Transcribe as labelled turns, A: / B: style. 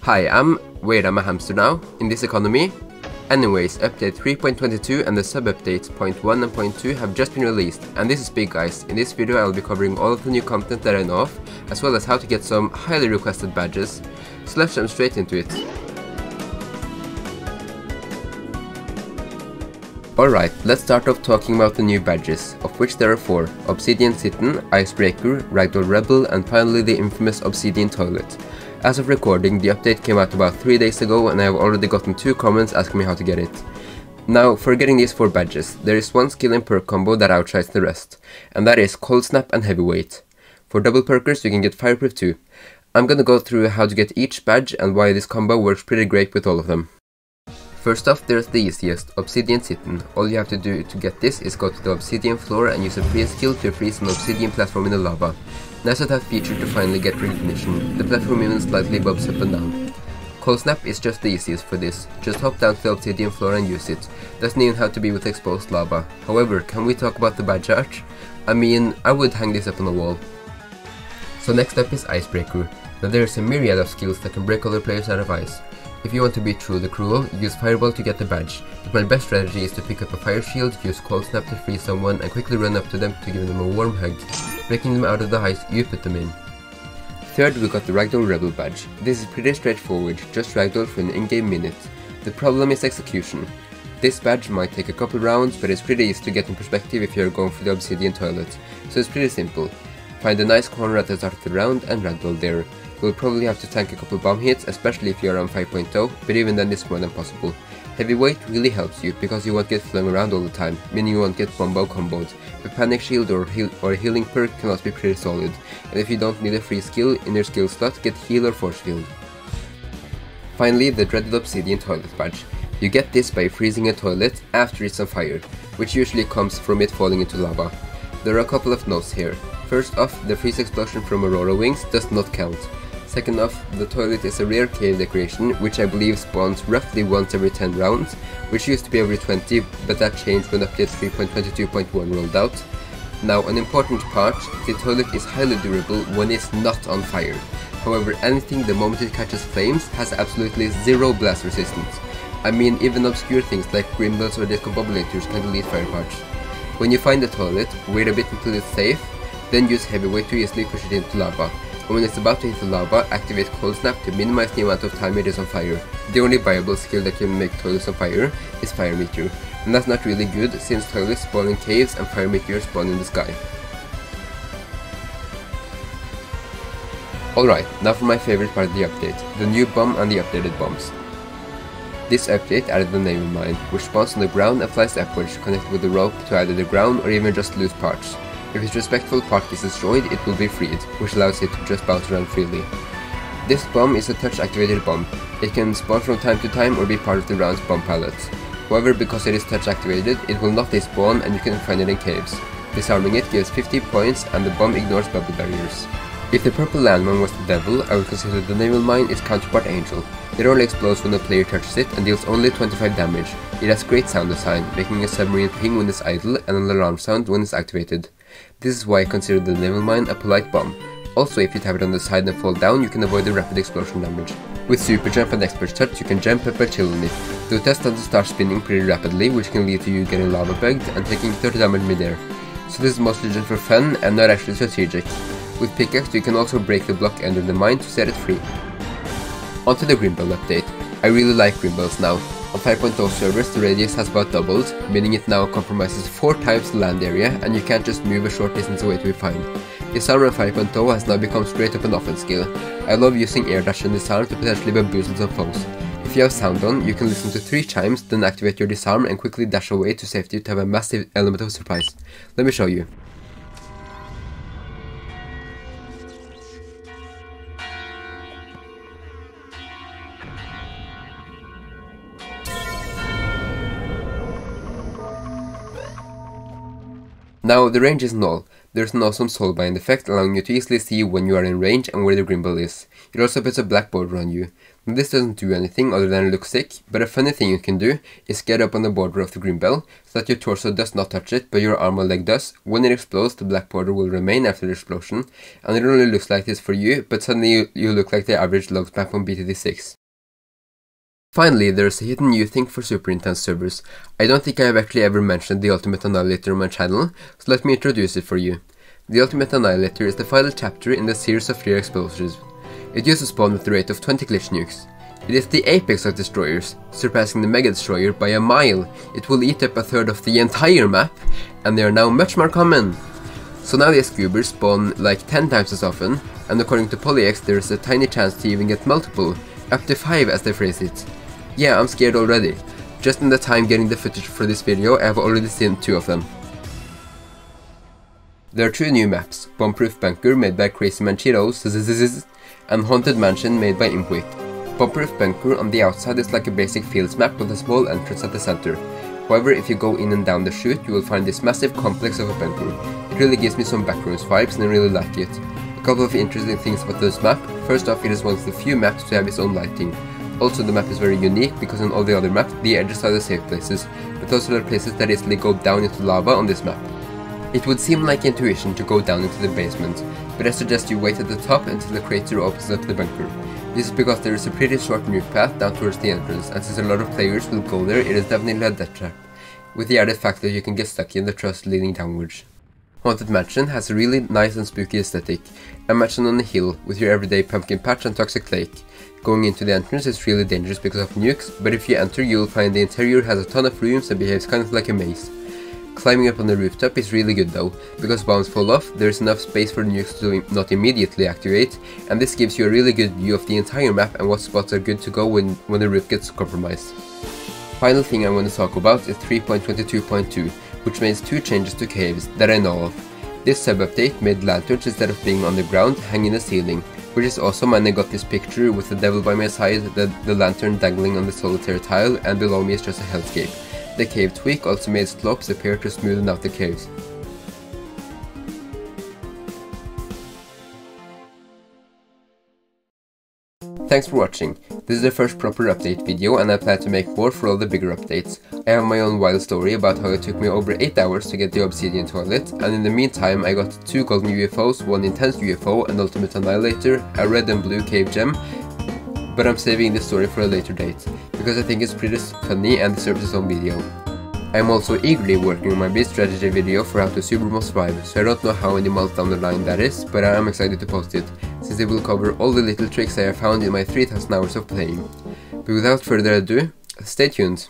A: Hi, wait, I'm a hamster now, in this economy? Anyways, update 3.22 and the sub-updates 0.1 and 0.2 have just been released, and this is big guys. In this video I'll be covering all of the new content that I know of, as well as how to get some highly requested badges, so let's jump straight into it. Alright, let's start off talking about the new badges, of which there are 4, Obsidian Sittin, Icebreaker, Ragdoll Rebel, and finally the infamous Obsidian Toilet. As of recording, the update came out about 3 days ago and I have already gotten 2 comments asking me how to get it. Now, for getting these 4 badges, there is one skill and perk combo that outshines the rest, and that is Cold Snap and Heavyweight. For double perkers you can get Fireproof too. I'm gonna go through how to get each badge and why this combo works pretty great with all of them. First off, there's the easiest, Obsidian Sittin. All you have to do to get this is go to the Obsidian floor and use a freeze skill to freeze an Obsidian platform in the lava. Nice of that feature to finally get recognition, the platform even slightly bobs up and down. Cold Snap is just the easiest for this, just hop down to the Obsidian floor and use it, doesn't even have to be with exposed lava. However, can we talk about the badge art? I mean, I would hang this up on the wall. So next up is Icebreaker. Now there is a myriad of skills that can break other players out of ice. If you want to be truly cruel, use Fireball to get the badge, but my best strategy is to pick up a fire shield, use Cold Snap to freeze someone and quickly run up to them to give them a warm hug, breaking them out of the ice you put them in. Third, we got the Ragdoll Rebel badge. This is pretty straightforward, just Ragdoll for an in-game minute. The problem is execution. This badge might take a couple rounds, but it's pretty easy to get in perspective if you're going for the Obsidian Toilet, so it's pretty simple. Find a nice corner at the start of the round and Ragdoll there. You'll probably have to tank a couple bomb hits, especially if you're on 5.0, but even then it's more than possible. Heavyweight really helps you, because you won't get flung around all the time, meaning you won't get bombo comboed, but Panic Shield or a healing perk can also be pretty solid, and if you don't need a free skill in your skill slot, get Heal or Force Field. Finally, the dreaded Obsidian Toilet badge. You get this by freezing a toilet after it's on fire, which usually comes from it falling into lava. There are a couple of notes here. First off, the freeze explosion from Aurora Wings does not count. Second off, the toilet is a rare cave decoration, which I believe spawns roughly once every 10 rounds, which used to be every 20, but that changed when update 3.22.1 rolled out. Now, an important part, the toilet is highly durable when it's not on fire. However, anything the moment it catches flames has absolutely zero blast resistance. I mean, even obscure things like Grimbells or discombobulators can delete fire parts. When you find the toilet, wait a bit until it's safe, then use Heavyweight to easily push it into lava. And when it's about to hit the lava, activate Cold Snap to minimize the amount of time it is on fire. The only viable skill that can make toilets on fire is Fire Meteor, and that's not really good since toilets spawn in caves and Fire Meteors spawn in the sky. Alright, now for my favorite part of the update, the new bomb and the updated bombs. This update added the Naval mine, which spawns on the ground and flies upwards, connected with a rope to either the ground or even just loose parts. If its respectful part is destroyed, it will be freed, which allows it to just bounce around freely. This bomb is a touch-activated bomb. It can spawn from time to time or be part of the round's bomb palette. However, because it is touch-activated, it will not despawn and you can find it in caves. Disarming it gives 50 points and the bomb ignores bubble barriers. If the purple landmine was the devil, I would consider the Naval mine its counterpart Angel. It only explodes when the player touches it and deals only 25 damage. It has great sound design, making a submarine ping when it's idle and an alarm sound when it's activated. This is why I consider the Naval mine a polite bomb. Also, if you tap it on the side and fall down, you can avoid the rapid explosion damage. With Super Jump and Expert Touch, you can jump up and chill on it. The test has to start spinning pretty rapidly, which can lead to you getting lava bugged and taking 30 damage mid-air. So this is mostly just for fun and not actually strategic. With Pickaxe, you can also break the block under the mine to set it free. Onto the Grimbell update. I really like Grimbells now. On 5.0 servers, the radius has about doubled, meaning it now compromises 4 times the land area and you can't just move a short distance away to be fine. Disarm on 5.0 has now become straight up an offense skill. I love using air dash and disarm to potentially bamboozle some foes. If you have sound on, you can listen to 3 chimes, then activate your disarm and quickly dash away to safety to have a massive element of surprise. Let me show you. Now, the range is null. There's an awesome soulbind effect allowing you to easily see when you are in range and where the Grimbell is. It also puts a black border on you. Now, this doesn't do anything other than look sick, but a funny thing you can do is get up on the border of the Grimbell so that your torso does not touch it, but your arm or leg does. When it explodes, the black border will remain after the explosion, and it only looks like this for you, but suddenly you look like the average logs map on BTD6. Finally, there's a hidden new thing for super intense servers. I don't think I have actually ever mentioned the Ultimate Annihilator on my channel, so let me introduce it for you. The Ultimate Annihilator is the final chapter in the series of Flare explosives. It used to spawn with the rate of 20 glitch nukes. It is the apex of destroyers, surpassing the Mega Destroyer by a mile. It will eat up a third of the entire map, and they are now much more common. So now these goobers spawn like 10 times as often, and according to PolyX there is a tiny chance to even get multiple, up to 5 as they phrase it. Yeah, I'm scared already. Just in the time getting the footage for this video, I have already seen 2 of them. There are 2 new maps, Bombproof Bunker made by Crazy Man Cheetos, and Haunted Mansion made by Impweek. Bombproof Bunker on the outside is like a basic fields map with a small entrance at the center. However, if you go in and down the chute, you will find this massive complex of a bunker. It really gives me some Backrooms vibes and I really like it. A couple of interesting things about this map. First off, it is one of the few maps to have its own lighting. Also, the map is very unique because on all the other maps, the edges are the safe places, but those are the places that easily go down into lava on this map. It would seem like intuition to go down into the basement, but I suggest you wait at the top until the crater opens up the bunker. This is because there is a pretty short nuke path down towards the entrance, and since a lot of players will go there, it is definitely a death trap, with the added fact that you can get stuck in the truss leading downwards. Haunted Mansion has a really nice and spooky aesthetic, a mansion on a hill with your everyday pumpkin patch and toxic lake. Going into the entrance is really dangerous because of nukes, but if you enter you will find the interior has a ton of rooms and behaves kind of like a maze. Climbing up on the rooftop is really good though, because bombs fall off, there is enough space for the nukes to not immediately activate, and this gives you a really good view of the entire map and what spots are good to go when the roof gets compromised. Final thing I want to talk about is 3.22.2, which makes 2 changes to caves that I know of. This sub-update made lanterns instead of being on the ground hang in the ceiling, which is awesome, and I got this picture with the devil by my side, the lantern dangling on the solitaire tile, and below me is just a hellscape. The cave tweak also made slopes appear to smoothen out the caves. Thanks for watching. This is the first proper update video and I plan to make more for all the bigger updates. I have my own wild story about how it took me over 8 hours to get the Obsidian toilet, and in the meantime I got 2 golden UFOs, 1 intense UFO, an ultimate annihilator, a red and blue cave gem, but I'm saving this story for a later date, because I think it's pretty funny and deserves its own video. I am also eagerly working on my base strategy video for how to supermob survive, so I don't know how many months down the line that is, but I am excited to post it, since it will cover all the little tricks I have found in my 3000 hours of playing. But without further ado, stay tuned!